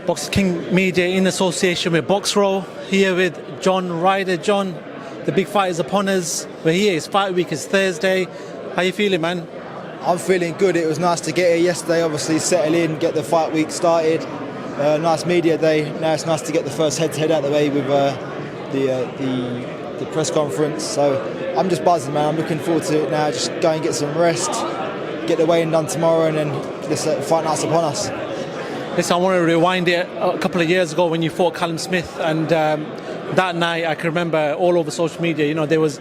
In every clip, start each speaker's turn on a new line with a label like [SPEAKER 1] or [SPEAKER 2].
[SPEAKER 1] Boxing King Media in association with Boxrow, here with John Ryder. John, the big fight is upon us. We're here, it's fight week, it's Thursday. How you feeling, man?
[SPEAKER 2] I'm feeling good. It was nice to get here yesterday, obviously settle in, get the fight week started. Nice media day. Now it's nice to get the first head-to-head out of the way with the press conference. So I'm just buzzing, man. I'm looking forward to it now. Just go and get some rest, get the weigh-in done tomorrow, and then this fight night's upon us.
[SPEAKER 1] Listen, I want to rewind it a couple of years ago when you fought Callum Smith, and that night I can remember all over social media, you know, there was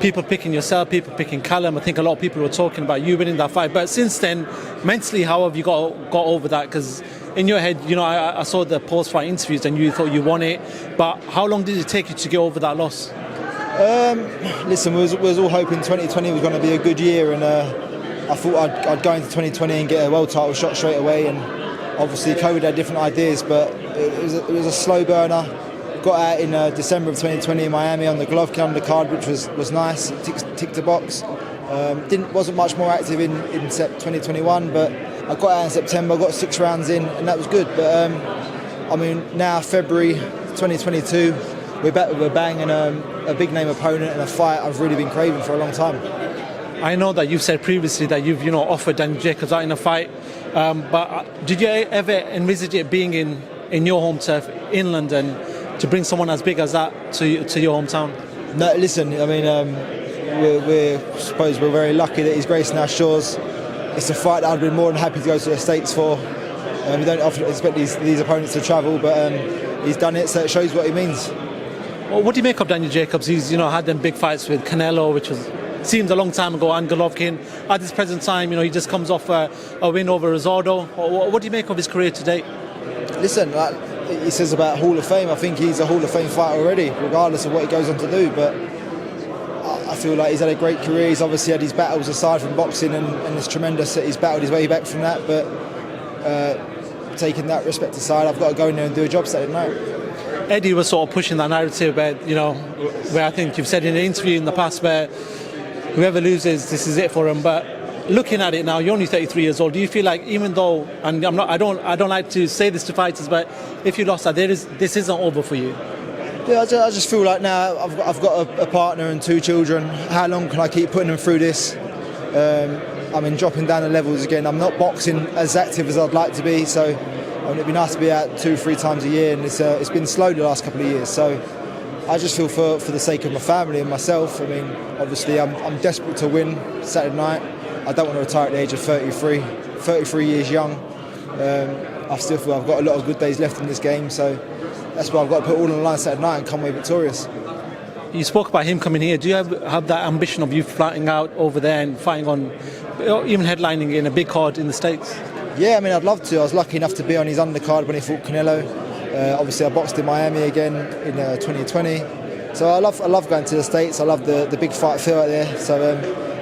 [SPEAKER 1] people picking yourself, people picking Callum. I think a lot of people were talking about you winning that fight. But since then, mentally, how have you got over that? Because in your head, you know, I saw the post-fight interviews and you thought you won it. But how long did it take you to get over that loss?
[SPEAKER 2] Listen, we was all hoping 2020 was going to be a good year, and I thought I'd go into 2020 and get a world title shot straight away. And obviously, COVID had different ideas, but it was a slow burner. Got out in December of 2020 in Miami on the Golovkin undercard, which was nice. Ticked the box. Wasn't much more active in 2021, but I got out in September. Got 6 rounds in, and that was good. But I mean, now February 2022, we're back with a bang and a big name opponent and a fight I've really been craving for a long time.
[SPEAKER 1] I know that you've said previously that you've offered Daniel Jacobs out in a fight, but did you ever envisage it being in your home turf in London to bring someone as big as that to your hometown?
[SPEAKER 2] No, listen. I mean, we're very lucky that he's gracing our shores. It's a fight that I'd been more than happy to go to the States for. We don't often expect these opponents to travel, but he's done it, so it shows what he means.
[SPEAKER 1] Well, what do you make of Daniel Jacobs? He's had them big fights with Canelo, which seems a long time ago, and Golovkin. At this present time, he just comes off a win over Ryders. What do you make of his career to date?
[SPEAKER 2] Listen, he says about Hall of Fame. I think he's a Hall of Fame fighter already, regardless of what he goes on to do. But I feel like he's had a great career. He's obviously had his battles aside from boxing, and it's tremendous that he's battled his way back from that. But taking that respect aside, I've got to go in there and do a job Saturday night.
[SPEAKER 1] Eddie was sort of pushing that narrative where I think you've said in an interview in the past where whoever loses, this is it for him. But looking at it now, you're only 33 years old. Do you feel like, even though, and I don't like to say this to fighters, but if you lost that, this isn't over for you?
[SPEAKER 2] Yeah, I just feel like now I've got a partner and 2 children. How long can I keep putting them through this? Dropping down the levels again. I'm not boxing as active as I'd like to be, so it'd be nice to be out 2-3 times a year, and it's been slow the last couple of years. So I just feel for the sake of my family and myself. I mean, obviously I'm desperate to win Saturday night. I don't want to retire at the age of 33 years young. I still feel I've got a lot of good days left in this game, so that's why I've got to put all on the line Saturday night and come away victorious.
[SPEAKER 1] You spoke about him coming here. Do you have that ambition of you flying out over there and fighting on, even headlining in a big card in the States?
[SPEAKER 2] Yeah, I mean, I'd love to. I was lucky enough to be on his undercard when he fought Canelo. Obviously, I boxed in Miami again in 2020. So I love going to the States. I love the big fight feel out there. So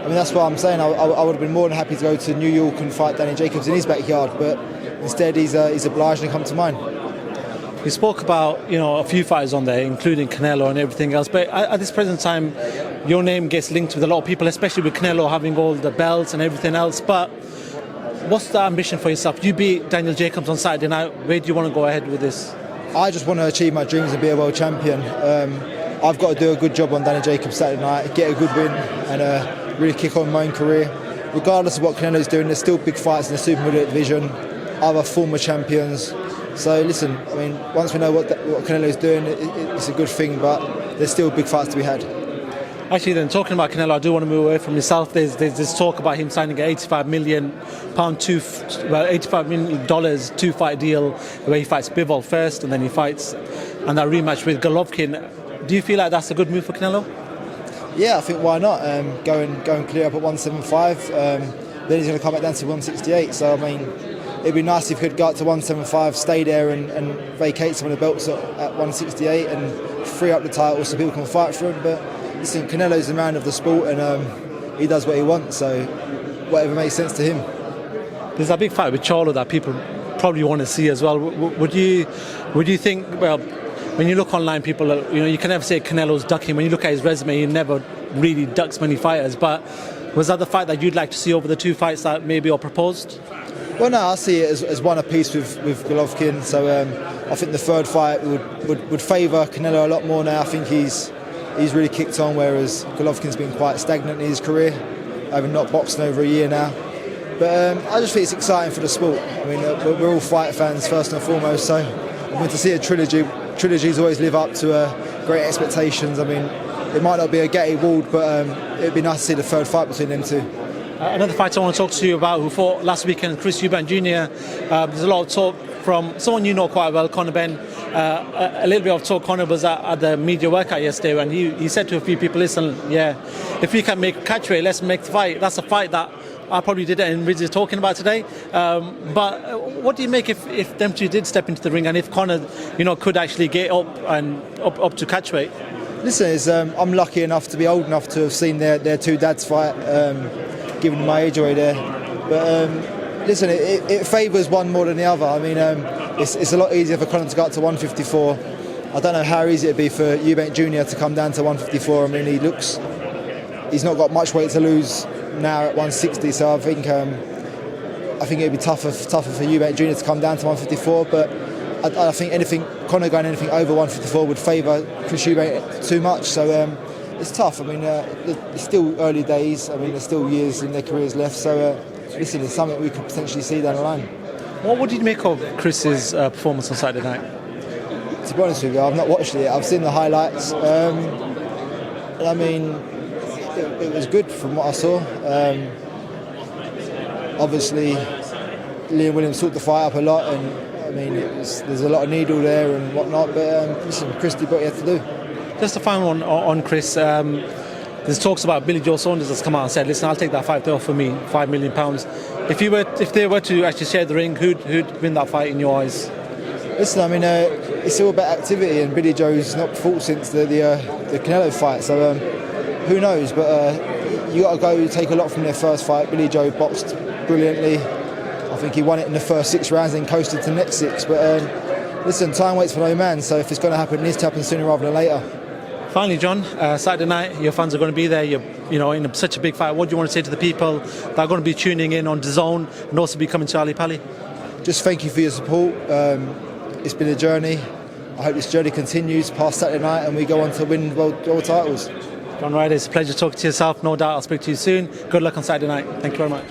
[SPEAKER 2] that's what I'm saying. I would have been more than happy to go to New York and fight Daniel Jacobs in his backyard, but instead he's obliged to come to mine.
[SPEAKER 1] You spoke about a few fighters on there, including Canelo and everything else, but at this present time, your name gets linked with a lot of people, especially with Canelo having all the belts and everything else. But what's the ambition for yourself? You beat Daniel Jacobs on Saturday night. Where do you want to go ahead with this?
[SPEAKER 2] I just want to achieve my dreams and be a world champion. I've got to do a good job on Daniel Jacobs Saturday night, get a good win, and really kick on my own career. Regardless of what Canelo's doing, there's still big fights in the super middleweight division, other former champions. So listen, I mean, once we know what Canelo's doing, it's a good thing, but there's still big fights to be had.
[SPEAKER 1] Actually, then, talking about Canelo, I do want to move away from yourself. There's this talk about him signing an £85 million $85 million 2-fight deal where he fights Bivol first and then he fights and that rematch with Golovkin. Do you feel like that's a good move for Canelo?
[SPEAKER 2] Yeah, I think why not? Go and clear up at 175. Then he's going to come back down to 168. So I mean, it'd be nice if he could go up to 175, stay there and vacate some of the belts at 168 and free up the title so people can fight for him. But listen, Canelo's the man of the sport, and he does what he wants, so whatever makes sense to him.
[SPEAKER 1] There's a big fight with Charlo that people probably want to see as well. Would you think, well, when you look online, people, you can never say Canelo's ducking. When you look at his resume, he never really ducks many fighters. But was that the fight that you'd like to see over the 2 fights that maybe are proposed?
[SPEAKER 2] Well, no, I see it as one apiece with Golovkin. So I think the third fight would favour Canelo a lot more now. I think he's really kicked on, whereas Golovkin's been quite stagnant in his career, having not boxed in over a year now. But I just think it's exciting for the sport. I mean, we're all fight fans first and foremost, so I mean, to see a trilogies always live up to great expectations. I mean, it might not be a Getty Ward, but it'd be nice to see the third fight between them two.
[SPEAKER 1] Another fight I want to talk to you about, who fought last weekend, Chris Eubank Jr. There's a lot of talk from someone you know quite well, CONOR BENN. A little bit of talk. CONOR was at the media workout yesterday, and he said to a few people, listen, yeah, if we can make Catchweight, let's make the fight. That's a fight that I probably did it and Ryders is talking about today. But what do you make if them two did step into the ring, and if CONOR, could actually get up to Catchweight?
[SPEAKER 2] Listen, I'm lucky enough to be old enough to have seen their two dads fight, given my age away there. But listen, it favours one more than the other. I mean, it's a lot easier for CONOR to go up to 154. I don't know how easy it'd be for Eubank Jr to come down to 154. I mean, he's not got much weight to lose now at 160, so I think it'd be tougher for Eubank Jr to come down to 154. But I think CONOR going anything over 154 would favour Chris Eubank too much. So it's tough. I mean, it's still early days. I mean, there's still years in their careers left. So listen, it's something we could potentially see down the line.
[SPEAKER 1] What did you make of Chris's performance on Saturday night?
[SPEAKER 2] To be honest with you, I've not watched it. I've seen the highlights. And I mean, it was good from what I saw. Obviously, Liam Williams took the fight up a lot, and I mean, there's a lot of needle there and whatnot. But listen, Chris did what he had to do.
[SPEAKER 1] Just a final one on Chris. There's talks about Billy Joe Saunders has come out and said, listen, I'll take that fight. They offer me £5 million. If they were to actually share the ring, who'd win that fight in your eyes?
[SPEAKER 2] Listen, I mean, it's all about activity, and Billy Joe's not fought since the Canelo fight, so who knows? But you got to go take a lot from their first fight. Billy Joe boxed brilliantly. I think he won it in the first 6 rounds and coasted to the next 6. But listen, time waits for no man, so if it's going to happen, it needs to happen sooner rather than later.
[SPEAKER 1] Finally, John, Saturday night, your fans are going to be there. You're in such a big fight. What do you want to say to the people that are going to be tuning in on DAZN and also be coming to Ali Pali?
[SPEAKER 2] Just thank you for your support. It's been a journey. I hope this journey continues past Saturday night and we go on to win world titles.
[SPEAKER 1] John Ryder, it's a pleasure talking to yourself. No doubt I'll speak to you soon. Good luck on Saturday night. Thank you very much.